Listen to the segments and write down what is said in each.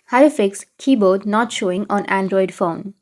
How to fix keyboard not showing on Android phone.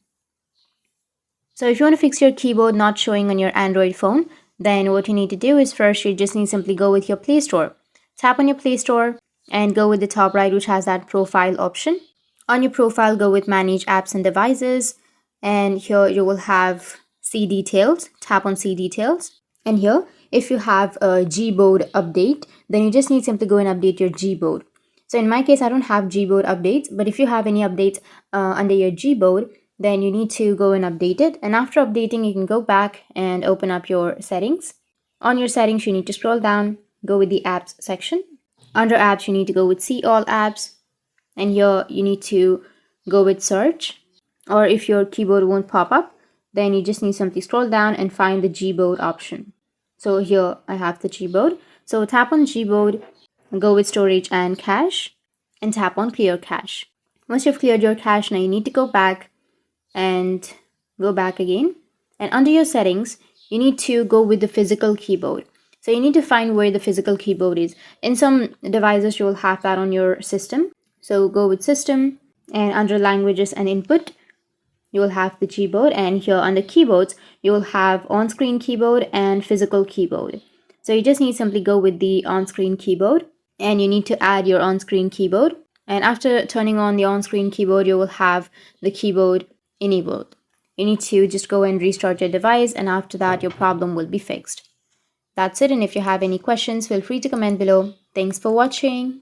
So if you want to fix your keyboard not showing on your Android phone, then what you need to do is first you just need simply go with your Play Store. Tap on your Play Store and go with the top right, which has that profile option. On your profile, go with manage apps and devices, and here you will have see details. Tap on see details, and here if you have a Gboard update, then you just need simply go and update your Gboard. So in my case, I don't have Gboard updates, but if you have any updates under your Gboard, then you need to go and update it. And after updating, you can go back and open up your settings. On your settings, you need to scroll down, go with the apps section. Under apps, you need to go with see all apps, and here you need to go with search. Or if your keyboard won't pop up, then you just need to simply scroll down and find the Gboard option. So here I have the Gboard. So tap on Gboard, go with storage and cache, and tap on clear cache. Once you've cleared your cache, now you need to go back and go back again. And under your settings, you need to go with the physical keyboard. So you need to find where the physical keyboard is. In some devices, you will have that on your system. So go with system, and under languages and input, you will have the Gboard, and here under keyboards, you will have on-screen keyboard and physical keyboard. So you just need to simply go with the on-screen keyboard, and you need to add your on-screen keyboard. And after turning on the on-screen keyboard, you will have the keyboard enabled. You need to just go and restart your device, and after that, your problem will be fixed. That's it, and if you have any questions, feel free to comment below. Thanks for watching.